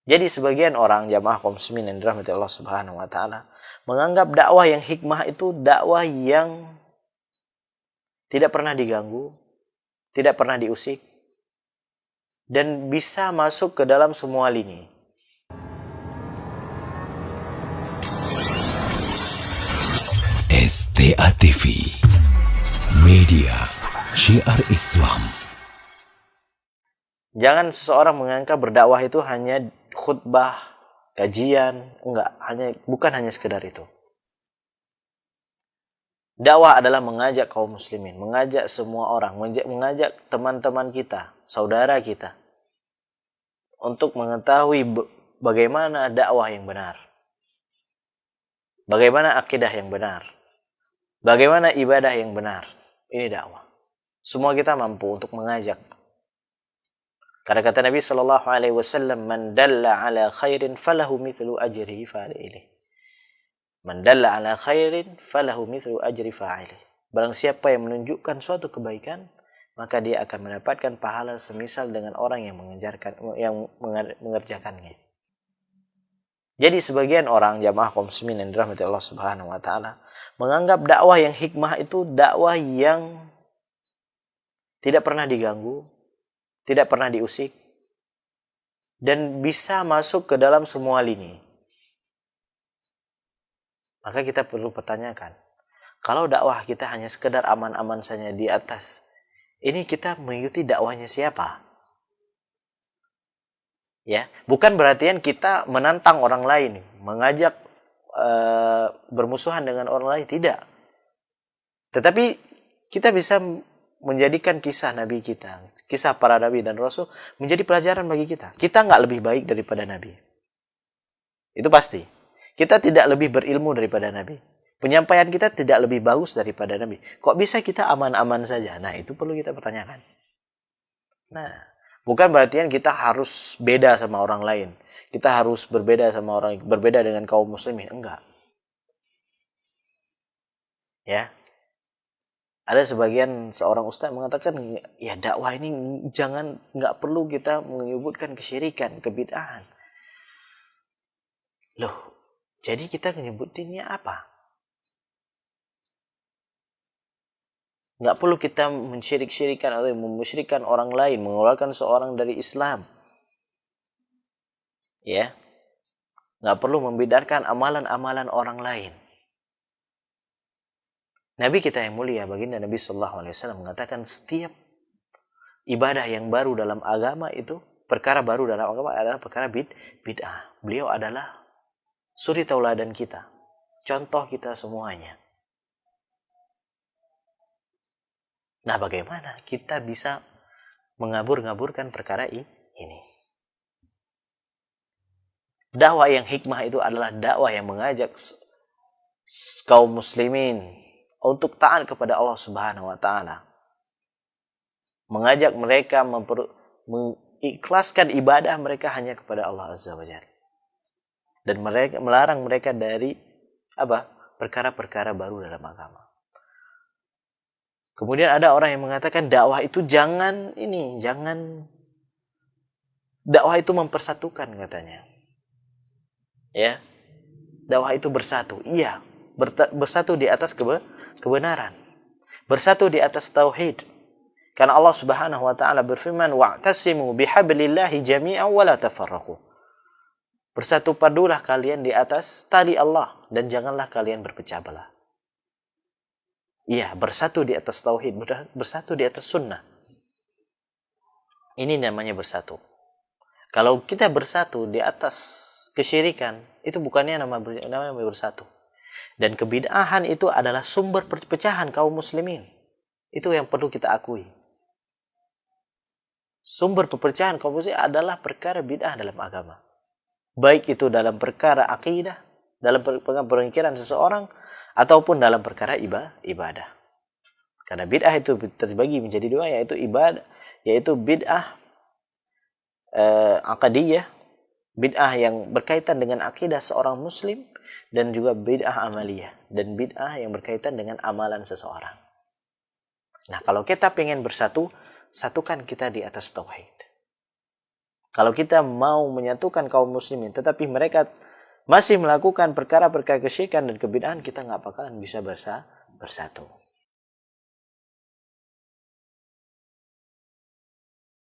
Jadi sebagian orang jamaah kaum muslimin yang dirahmati Allah Subhanahu wa taala menganggap dakwah yang hikmah itu dakwah yang tidak pernah diganggu, tidak pernah diusik, dan bisa masuk ke dalam semua lini. STA TV, media syiar Islam. Jangan seseorang menganggap berdakwah itu hanya khutbah, kajian, bukan hanya sekedar itu. Dakwah adalah mengajak kaum muslimin, mengajak semua orang, mengajak teman-teman kita, saudara kita, untuk mengetahui bagaimana dakwah yang benar, bagaimana akidah yang benar, bagaimana ibadah yang benar. Ini dakwah. Semua kita mampu untuk mengajak. Karena kata Nabi sallallahu alaihi wasallam, "Man dalla ala khairin falahu mithlu ajrihi fa'ilih." Man dalla ala khairin falahu mithlu ajri fa'ilih. Barang siapa yang menunjukkan suatu kebaikan, maka dia akan mendapatkan pahala semisal dengan orang yang mengerjakannya. Jadi sebagian orang jamaah kaum muslimin yang dirahmati Allah Subhanahu wa taala menganggap dakwah yang hikmah itu dakwah yang tidak pernah diganggu, tidak pernah diusik, dan bisa masuk ke dalam semua lini. Maka kita perlu pertanyakan, kalau dakwah kita hanya sekedar aman-aman saja di atas, ini kita mengikuti dakwahnya siapa? Ya, bukan berarti kita menantang orang lain, mengajak bermusuhan dengan orang lain, tidak. Tetapi kita bisa menjadikan kisah Nabi kita, kisah para Nabi dan Rasul menjadi pelajaran bagi kita. Kita nggak lebih baik daripada Nabi. Itu pasti. Kita tidak lebih berilmu daripada Nabi. Penyampaian kita tidak lebih bagus daripada Nabi. Kok bisa kita aman-aman saja? Nah, itu perlu kita pertanyakan. Nah, bukan berarti kita harus beda sama orang lain. Kita harus berbeda dengan kaum muslimin. Enggak. Ya. Ada seorang ustaz mengatakan, ya dakwah ini nggak perlu kita menyebutkan kesyirikan, kebid'ahan. Loh, jadi kita menyebutinnya apa? Nggak perlu kita mensyirik-syirikan atau memusyrikan orang lain, mengeluarkan seorang dari Islam. Ya, nggak perlu membidarkan amalan-amalan orang lain. Nabi kita yang mulia, baginda Nabi Sallallahu Alaihi Wasallam mengatakan setiap ibadah yang baru dalam agama itu, perkara baru dalam agama adalah perkara bid'ah. Beliau adalah suri tauladan kita, contoh kita semuanya. Nah, bagaimana kita bisa mengabur-ngaburkan perkara ini? Dakwah yang hikmah itu adalah dakwah yang mengajak kaum muslimin untuk taat kepada Allah Subhanahu wa taala. Mengajak mereka mengikhlaskan ibadah mereka hanya kepada Allah Azza wa Jalla. Dan melarang mereka dari perkara-perkara baru dalam agama. Kemudian ada orang yang mengatakan dakwah itu dakwah itu mempersatukan katanya. Ya. Dakwah itu bersatu. Iya, bersatu di atas kebenaran. Bersatu di atas tauhid. Karena Allah Subhanahu wa taala berfirman, "Wa'tasimu bihablillahi jami'an wa la tafarraqu." Bersatu padulah kalian di atas tali Allah dan janganlah kalian berpecah belah. Iya, bersatu di atas tauhid, bersatu di atas sunnah. Ini namanya bersatu. Kalau kita bersatu di atas kesyirikan, itu bukannya namanya bersatu. Dan kebid'ahan itu adalah sumber perpecahan kaum muslimin. Itu yang perlu kita akui. Sumber perpecahan kaum muslimin adalah perkara bid'ah dalam agama. Baik itu dalam perkara akidah, dalam pemikiran seseorang, ataupun dalam perkara ibadah. Karena bid'ah itu terbagi menjadi dua, yaitu bid'ah aqdiyah, bid'ah yang berkaitan dengan akidah seorang muslim, dan juga bid'ah amaliyah, dan bid'ah yang berkaitan dengan amalan seseorang. Nah, kalau kita pengen bersatu, satukan kita di atas tauhid. Kalau kita mau menyatukan kaum muslimin, tetapi mereka masih melakukan perkara-perkara kesyirikan dan kebid'ahan, kita nggak bakalan bisa bersatu.